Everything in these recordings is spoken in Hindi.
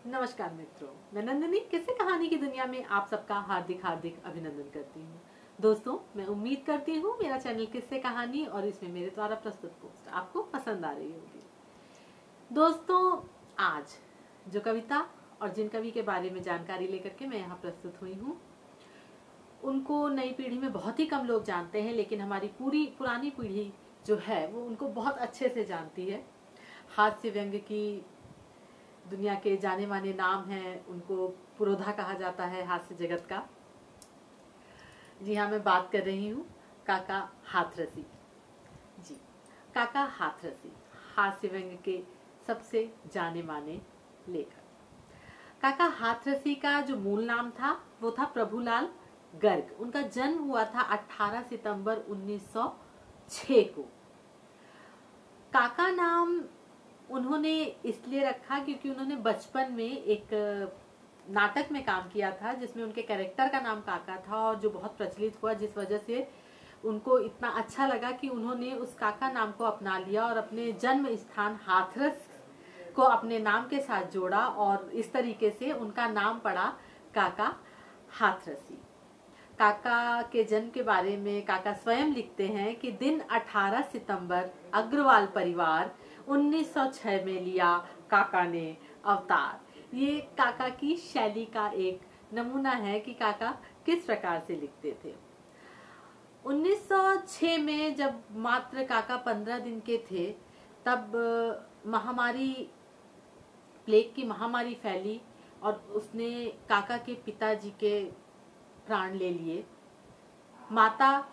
नमस्कार मित्रों, मैं नंदिनी किस्से कहानी की दुनिया में आप सबका हार्दिक हार्दिक अभिनंदन करती हूँ। दोस्तों, मैं उम्मीद करती हूँ मेरा चैनल किस्से कहानी और इसमें मेरे द्वारा प्रस्तुत पोस्ट आपको पसंद आ रही होगी। दोस्तों, आज जो कविता और जिन कवि के बारे में जानकारी लेकर के मैं यहाँ प्रस्तुत हुई हूँ, उनको नई पीढ़ी में बहुत ही कम लोग जानते हैं, लेकिन हमारी पूरी पुरानी पीढ़ी जो है वो उनको बहुत अच्छे से जानती है। हास्य व्यंग की दुनिया के जाने माने नाम हैं, उनको पुरोधा कहा जाता है हास्य जगत का। जी हाँ, मैं बात कर रही हूँ काका हाथरसी जी। काका हाथरसी हास्य व्यंग के सबसे जाने माने लेखक। काका हाथरसी का जो मूल नाम था वो था प्रभुलाल गर्ग। उनका जन्म हुआ था 18 सितंबर 1906 को। काका नाम उन्होंने इसलिए रखा क्योंकि उन्होंने बचपन में एक नाटक में काम किया था जिसमें उनके कैरेक्टर का नाम काका था और जो बहुत प्रचलित हुआ, जिस वजह से उनको इतना अच्छा लगा कि उन्होंने उस काका नाम को अपना लिया और अपने जन्म स्थान हाथरस को अपने नाम के साथ जोड़ा और इस तरीके से उनका नाम पड़ा काका हाथरसी। काका के जन्म के बारे में काका स्वयं लिखते हैं कि दिन 18 सितंबर अग्रवाल परिवार 1906 में लिया काका ने अवतार। ये काका की शैली का एक नमूना है कि काका किस प्रकार से लिखते थे। 1906 में जब मात्र काका 15 दिन के थे, तब महामारी, प्लेग की महामारी फैली और उसने काका के पिताजी के प्राण ले लिए। माता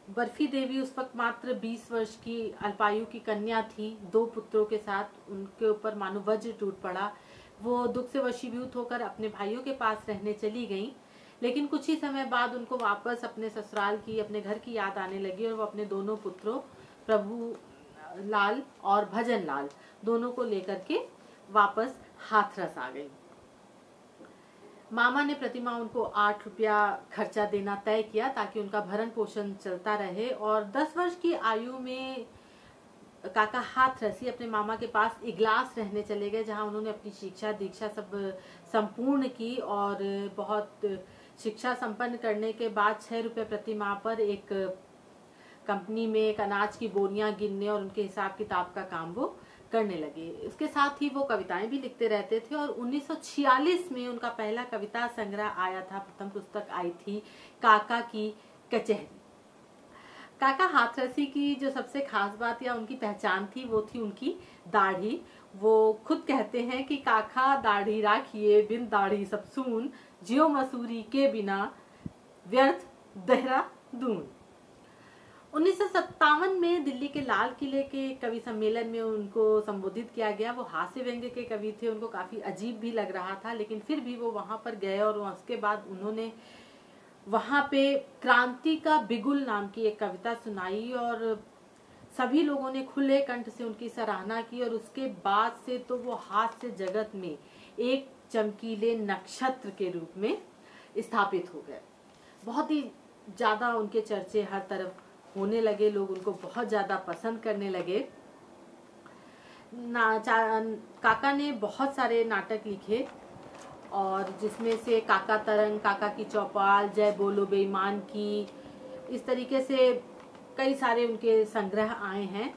बर्फी देवी उस वक्त मात्र 20 वर्ष की अल्पायु की कन्या थी। 2 पुत्रों के साथ उनके ऊपर मानो वज्र टूट पड़ा। वो दुख से वशीभूत होकर अपने भाइयों के पास रहने चली गईं, लेकिन कुछ ही समय बाद उनको वापस अपने ससुराल की, अपने घर की याद आने लगी और वो अपने दोनों पुत्रों प्रभु लाल और भजन लाल दोनों को लेकर के वापस हाथरस आ गई। मामा ने प्रतिमा उनको 8 रुपया खर्चा देना तय किया ताकि उनका भरण पोषण चलता रहे और 10 वर्ष की आयु में काका हाथरसी अपने मामा के पास इगलास रहने चले गए, जहां उन्होंने अपनी शिक्षा दीक्षा सब संपूर्ण की और बहुत शिक्षा संपन्न करने के बाद 6 रुपये प्रति माह पर एक कंपनी में एक अनाज की बोरियां गिनने और उनके हिसाब किताब का काम वो करने लगे। इसके साथ ही वो कविताएं भी लिखते रहते थे और 1946 में उनका पहला कविता संग्रह आया था। प्रथम पुस्तक आई थी काका की कचहरी। काका हाथरसी की जो सबसे खास बात या उनकी पहचान थी वो थी उनकी दाढ़ी। वो खुद कहते हैं कि काका दाढ़ी राखिए, बिन दाढ़ी सब सून, जियो मसूरी के बिना व्यर्थ देहरादून। 1957 में दिल्ली के लाल किले के कवि सम्मेलन में उनको संबोधित किया गया। वो हास्य व्यंग्य के कवि थे, उनको काफी अजीब भी लग रहा था, लेकिन फिर भी वो वहां पर गए और उसके बाद उन्होंने वहां पे क्रांति का बिगुल नाम की एक कविता सुनाई और सभी लोगों ने खुले कंठ से उनकी सराहना की और उसके बाद से तो वो हास्य जगत में एक चमकीले नक्षत्र के रूप में स्थापित हो गए। बहुत ही ज्यादा उनके चर्चे हर तरफ होने लगे, लोग उनको बहुत ज्यादा पसंद करने लगे। काका ने बहुत सारे नाटक लिखे और जिसमें से काका तरंग, काका की चौपाल, जय बोलो बेईमान की, इस तरीके से कई सारे उनके संग्रह आए हैं।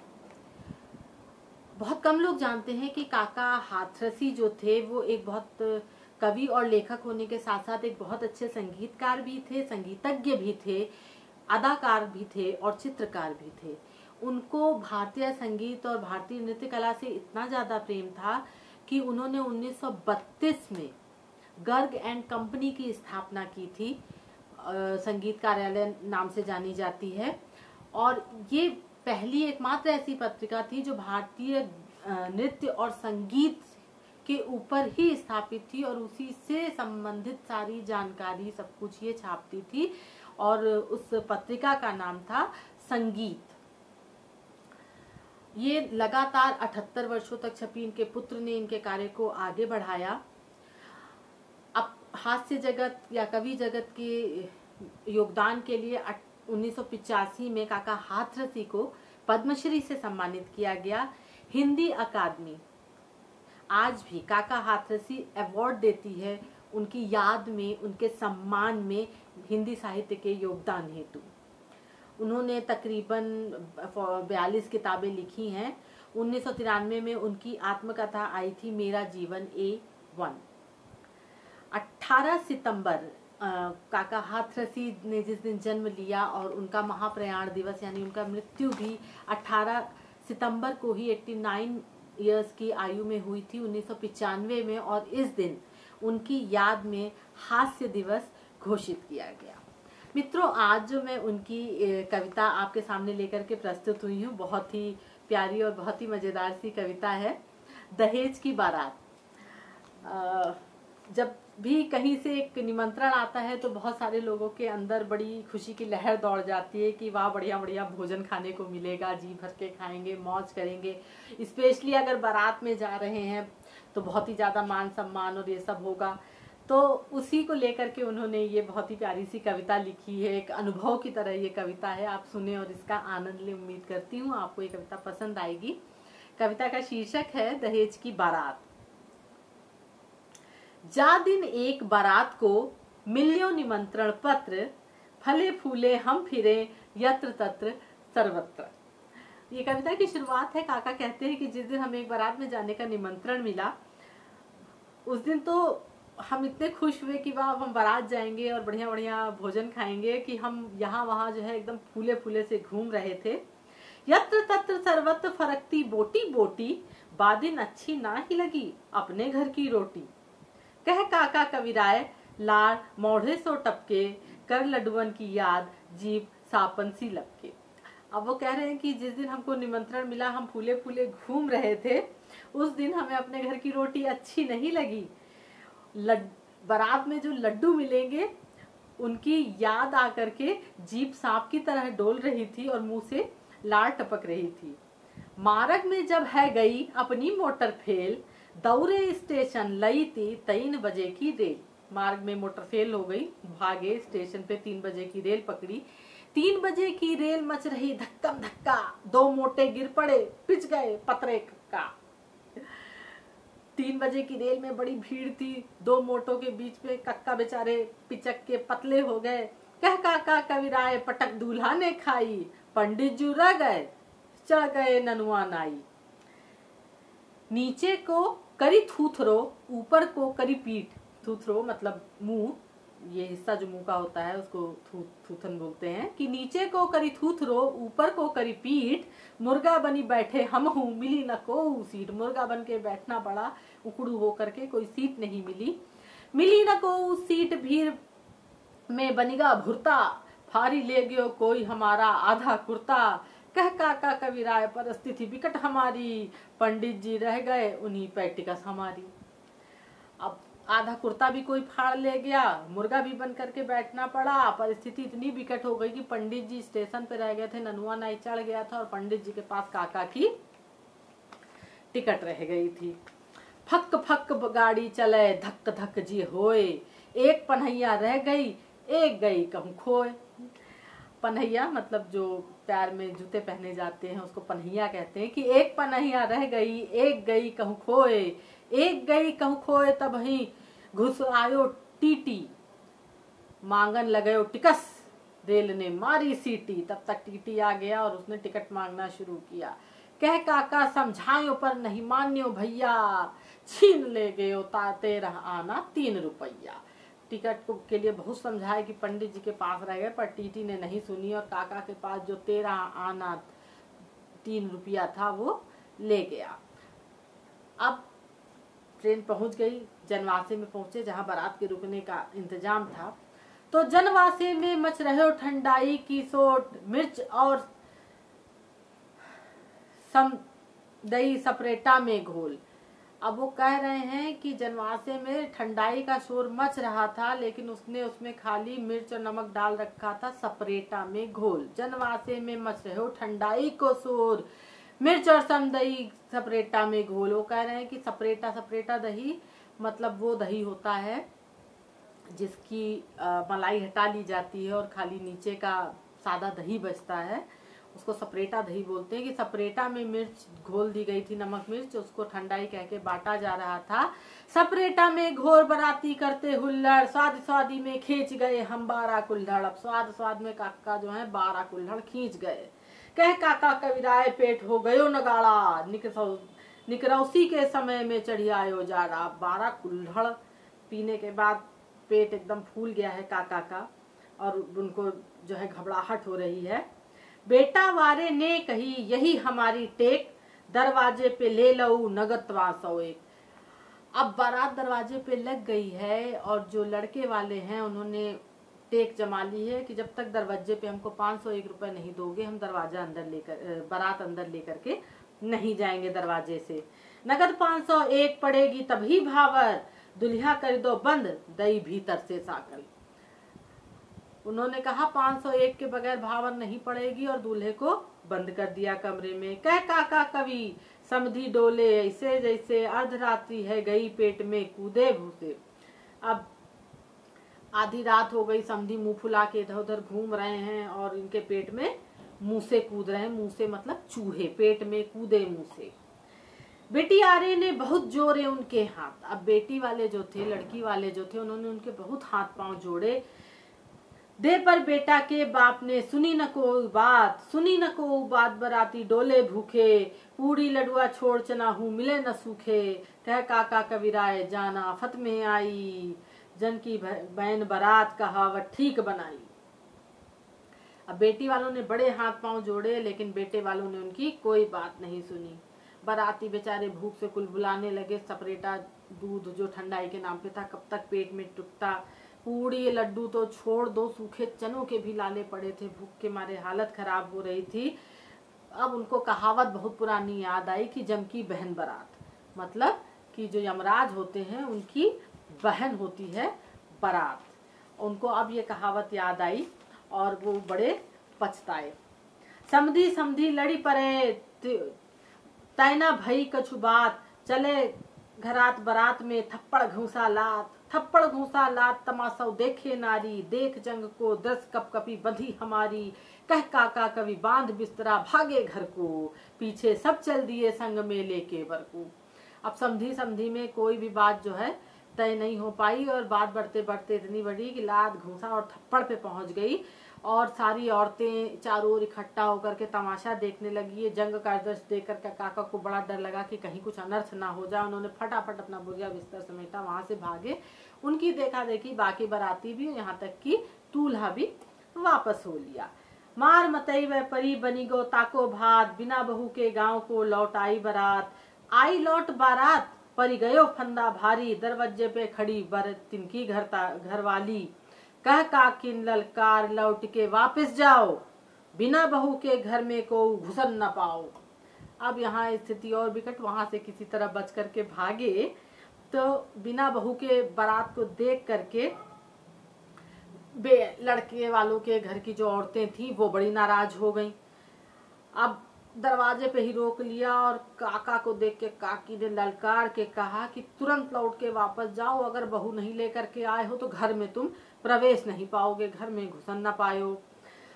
बहुत कम लोग जानते हैं कि काका हाथरसी जो थे वो एक बहुत कवि और लेखक होने के साथ साथ एक बहुत अच्छे संगीतकार भी थे, संगीतज्ञ भी थे, अदाकार भी थे और चित्रकार भी थे। उनको भारतीय संगीत और भारतीय नृत्य कला से इतना ज्यादा प्रेम था कि उन्होंने 1932 में गर्ग एंड कंपनी की स्थापना की थी। संगीत कार्यालय नाम से जानी जाती है और ये पहली एकमात्र ऐसी पत्रिका थी जो भारतीय नृत्य और संगीत के ऊपर ही स्थापित थी और उसी से संबंधित सारी जानकारी सब कुछ ये छापती थी और उस पत्रिका का नाम था संगीत। ये लगातार 78 वर्षों तक छपी। इनके पुत्र ने इनके कार्य को आगे बढ़ाया। अब हास्य जगत या कवि जगत के योगदान के लिए 1985 में काका हाथरसी को पद्मश्री से सम्मानित किया गया। हिंदी अकादमी आज भी काका हाथरसी अवार्ड देती है उनकी याद में, उनके सम्मान में, हिंदी साहित्य के योगदान हेतु। उन्होंने तकरीबन 42 किताबें लिखी हैं। 1993 में उनकी आत्मकथा आई थी मेरा जीवन A1। 18 सितंबर काका हाथरसी ने जिस दिन जन्म लिया और उनका महाप्रयाण दिवस यानी उनका मृत्यु भी 18 सितंबर को ही 89 इयर्स की आयु में हुई थी 1995 में, और इस दिन उनकी याद में हास्य दिवस घोषित किया गया। मित्रों, आज जो मैं उनकी कविता आपके सामने लेकर के प्रस्तुत हुई हूँ, बहुत ही प्यारी और बहुत ही मजेदार सी कविता है, दहेज की बारात। जब भी कहीं से एक निमंत्रण आता है तो बहुत सारे लोगों के अंदर बड़ी खुशी की लहर दौड़ जाती है कि वाह बढ़िया बढ़िया भोजन खाने को मिलेगा, जी भर के खाएंगे, मौज करेंगे। स्पेशली अगर बारात में जा रहे हैं तो बहुत ही ज़्यादा मान सम्मान और ये सब होगा। तो उसी को लेकर के उन्होंने ये बहुत ही प्यारी सी कविता लिखी है। एक अनुभव की तरह ये कविता है, आप सुने और इसका आनंद लें। उम्मीद करती हूँ आपको ये कविता पसंद आएगी। कविता का शीर्षक है दहेज की बारात। जा दिन एक बारात को मिलियो निमंत्रण पत्र, फले फूले हम फिरे यत्र तत्र सर्वत्र। ये कविता की शुरुआत है। काका कहते हैं कि जिस दिन हमें एक बारात में जाने का निमंत्रण मिला, उस दिन तो हम इतने खुश हुए कि वाह हम बारात जाएंगे और बढ़िया बढ़िया भोजन खाएंगे कि हम यहाँ वहाँ जो है एकदम फूले फूले से घूम रहे थे। यत्र तत्र सर्वत्र फरकती बोटी बोटी, बादिन अच्छी ना ही लगी अपने घर की रोटी। कह काका कविराय लाड़ मोढ़े सो टपके, कर लडुअन की याद जीभ सापन सी लपके। अब वो कह रहे हैं कि जिस दिन हमको निमंत्रण मिला, हम फूले फूले घूम रहे थे, उस दिन हमें अपने घर की रोटी अच्छी नहीं लगी। बारात में जो लड्डू मिलेंगे उनकी याद आकर के जीभ सांप की तरह डोल रही थी और मुंह से लार टपक रही थी। मार्ग में जब है गई अपनी मोटर फेल, दौरे स्टेशन लई थी 3 बजे की रेल। मार्ग में मोटर फेल हो गई, भागे स्टेशन पे 3 बजे की रेल पकड़ी। 3 बजे की रेल मच रही धक्कम धक्का, 2 मोटे गिर पड़े पिच गए पतरे का। 3 बजे की रेल में बड़ी भीड़ थी, 2 मोटों के बीच में कक्का बेचारे पिचक के पतले हो गए। कह काका कविराय पटक दूल्हा ने खाई, पंडित जी रह गए चढ़ गए ननुआ नाई। नीचे को करी थूथरो, ऊपर को करी पीठ। थूथरो मतलब मुंह, ये हिस्सा जो मुंह का होता है उसको थूथन बोलते हैं। कि नीचे को करी थूथरो, ऊपर को करी पीठ, मुर्गा बनी बैठे हम हूँ मिली न को सीट। मुर्गा बन के बैठना पड़ा, उकड़ू हो करके कोई सीट नहीं मिली। मिली न को सीट, भीड़ में बनिगा भुरता, फारी ले गयो कोई हमारा आधा कुर्ता। कह काका कविराय परिस्थिति विकट हमारी, पंडित जी रह गए उन्हीं पैटिकस हमारी। अब आधा कुर्ता भी कोई फाड़ ले गया, मुर्गा भी बन करके बैठना पड़ा। परिस्थिति इतनी विकट हो गई कि पंडित जी स्टेशन पे रह गए थे, ननुआ नाई चढ़ गया था और पंडित जी के पास काका की टिकट रह गई थी। फक फक गाड़ी चले धक धक जी होए, एक पन्हैया रह गई एक गई कहूँ खोए। पन्हैया मतलब जो पैर में जूते पहने जाते हैं उसको पन्हैया कहते हैं। कि एक पन्हैया रह गई एक गई कहूँ खोए, एक गई कहूँ खोए तब ही घुस आयो टीटी, मांगन लगयो टिकस, रेल ने मारी सीटी। तब तक टीटी आ गया और उसने टिकट मांगना शुरू किया। कह काका समझायो पर नहीं मान्यो भैया, छीन ले गयो ताते रह आना 3 रुपया। टिकट के लिए बहुत समझाया कि पंडित जी के पास रह गए, पर टीटी ने नहीं सुनी और काका के पास जो 13 आना 3 रुपया था वो ले गया। अब ट्रेन पहुंच गई, जनवासे में पहुंचे जहां बारात के रुकने का इंतजाम था। तो जनवासे में मच रहे ठंडाई की सोट, मिर्च और दही सपरेटा में घोल। अब वो कह रहे हैं कि जनवासे में ठंडाई का शोर मच रहा था, लेकिन उसने उसमें खाली मिर्च और नमक डाल रखा था सपरेटा में घोल। जनवासे में मच रहे हो ठंडाई को शोर, मिर्च और दही सपरेटा में घोल। वो कह रहे हैं कि सपरेटा दही मतलब वो दही होता है जिसकी मलाई हटा ली जाती है और खाली नीचे का सादा दही बचता है, उसको सपरेटा दही बोलते हैं, कि सपरेटा में मिर्च घोल दी गई थी, नमक मिर्च, उसको ठंडाई कह के बांटा जा रहा था। सपरेटा में घोर बराती करते हुल्लड़, स्वाद स्वादी में खींच गए हम 12 कुल्हड़। अब स्वाद स्वाद में काका जो है 12 कुल्हड़ खींच गए। कह काका कविराय पेट हो गयो नगाड़ा, निकरौसी के समय में चढ़ी आयो जाड़ा। 12 कुल्हड़ पीने के बाद पेट एकदम फूल गया है काका का, और उनको जो है घबराहट हो रही है। बेटा वारे ने कही यही हमारी टेक, दरवाजे पे ले लऊ नगद 501। अब बारात दरवाजे पे लग गई है, और जो लड़के वाले हैं उन्होंने टेक जमा ली है कि जब तक दरवाजे पे हमको 501 रुपए नहीं दोगे, हम दरवाजा अंदर लेकर, बारात अंदर लेकर के नहीं जाएंगे दरवाजे से। नगद 501 पड़ेगी तभी भावर, दुल्हा कर दो बंद दई भीतर से साकल। उन्होंने कहा 501 के बगैर भावर नहीं पड़ेगी, और दूल्हे को बंद कर दिया कमरे में। कह काका कवि समधी डोले ऐसे जैसे अर्धरात्रि है गई पेट में कूदे भूसे। अब आधी रात हो गई, समधी मुंह फुला के इधर उधर घूम रहे हैं, और इनके पेट में मुंह से कूद रहे हैं। मुंह से मतलब चूहे, पेट में कूदे मुंह से। बेटी आरे ने बहुत जोड़े उनके हाथ। अब बेटी वाले जो थे, लड़की वाले जो थे, उन्होंने उनके बहुत हाथ पांव जोड़े। दे पर बेटा के बाप ने सुनी न को बात, सुनी न को बात, बराती डोले भूखे, पूरी लडुआ छोड़ चना हूँ मिले न सूखे। कह काका कविराय जाना आफत में आई, जन की बहन बारात कहावत ठीक बनाई। अब बेटी वालों ने बड़े हाथ पांव जोड़े, लेकिन बेटे वालों ने उनकी कोई बात नहीं सुनी। बाराती बेचारे भूख से कुलबुलाने लगे। सपरेटा दूध जो ठंडाई के नाम पे था कब तक पेट में टुकता। पूड़ी लड्डू तो छोड़ दो, सूखे चनों के भी लाले पड़े थे। भूख के मारे हालत खराब हो रही थी। अब उनको कहावत बहुत पुरानी याद आई कि जम की बहन बारात, मतलब कि जो यमराज होते हैं उनकी बहन होती है बारात। उनको अब ये कहावत याद आई और वो बड़े पछताए। समधी समधी लड़ी पड़े तैना भई कछु बात, चले घरात बारात में थप्पड़ घूसा लात। थप्पड़ घूसा लात तमाशा देखे नारी, देख जंग को दस कपकपी बंधी हमारी। कह काका कवि बांध बिस्तरा भागे घर को, पीछे सब चल दिए संग में लेके वर को। अब समधी समधी में कोई भी बात जो है तय नहीं हो पाई, और बात बढ़ते बढ़ते इतनी बड़ी कि लात घूसा और थप्पड़ पे पहुंच गई, और सारी औरतें चारों ओर इकट्ठा होकर के तमाशा देखने लगी। जंग का दृश्य देख कर काका को बड़ा डर लगा कि कहीं कुछ अनर्थ ना हो जाए। उन्होंने फटाफट अपना बोरिया बिस्तर समेटा, वहां से भागे। उनकी देखा देखी बाकी बाराती भी, यहाँ तक कि दूल्हा भी वापस हो लिया। मार मतई व परी बनी गो ताको भात, बिना बहू के गांव को लौट आई बारात। आई लौट बारात परी गयो फंदा भारी, दरवाजे पे खड़ी बर तिनकी घर वाली। कह काकिन ललकार लौट के वापस जाओ, बिना बहू के घर में को घुसन न पाओ। अब यहाँ स्थिति और विकट, वहां से किसी तरह बच करके भागे, तो बिना बहू के बारात को देख करके लड़के वालों के घर की जो औरतें थी वो बड़ी नाराज हो गईं। अब दरवाजे पे ही रोक लिया, और काका को देख के काकी ने ललकार के कहा कि तुरंत लौट के वापस जाओ, अगर बहू नहीं लेकर के आए हो तो घर में तुम प्रवेश नहीं पाओगे, घर में घुसन न पायो।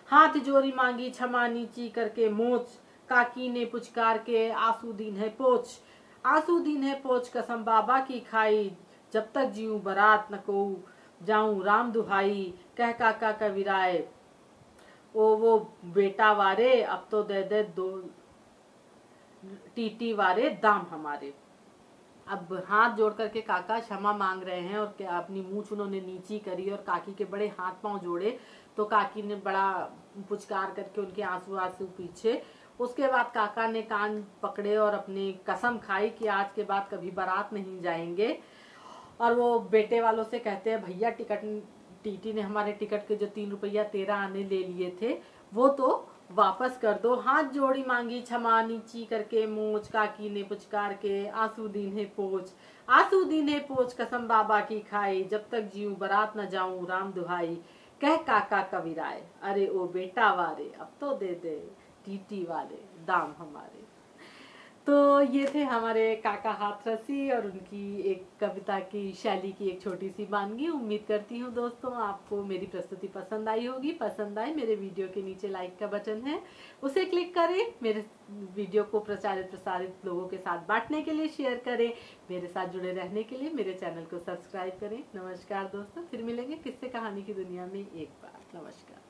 हाथ जोरी मांगी क्षमा नीची करके मोच, काकी ने पुचकार के आंसू दीन है पोछ। आंसू दीन है पोछ कसम बाबा की खाई, जब तक जीऊं बारात न को जाऊं राम दुहाई। कह काका कविराय वो बेटा वारे, अब तो दे दे दो टीटी वारे दाम हमारे। अब हाथ जोड़ करके काका क्षमा मांग रहे हैं, और क्या अपनी मूंछ उन्होंने नीची करी और काकी के बड़े हाथ पांव जोड़े, तो काकी ने बड़ा पुचकार करके उनके आंसू आंसू पीछे। उसके बाद काका ने कान पकड़े और अपनी कसम खाई कि आज के बाद कभी बारात नहीं जाएंगे। और वो बेटे वालों से कहते हैं भैया टिकट, टीटी ने हमारे टिकट के जो 3 रुपया 13 आने ले लिए थे वो तो वापस कर दो। हाथ जोड़ी मांगी क्षमा नीची करके मोच, काकी ने पुचकार के आंसू दीने पोछ। आंसू दीने पोछ कसम बाबा की खाई, जब तक जीऊं बारात न जाऊं राम दुहाई। कह काका कविराय अरे ओ बेटा वारे, अब तो दे दे टीटी वाले दाम हमारे। तो ये थे हमारे काका हाथरसी और उनकी एक कविता की शैली की एक छोटी सी वानगी। उम्मीद करती हूँ दोस्तों आपको मेरी प्रस्तुति पसंद आई होगी। पसंद आए मेरे वीडियो के नीचे लाइक का बटन है, उसे क्लिक करें। मेरे वीडियो को प्रसारित लोगों के साथ बांटने के लिए शेयर करें। मेरे साथ जुड़े रहने के लिए मेरे चैनल को सब्सक्राइब करें। नमस्कार दोस्तों, फिर मिलेंगे किस्से कहानी की दुनिया में एक बार। नमस्कार।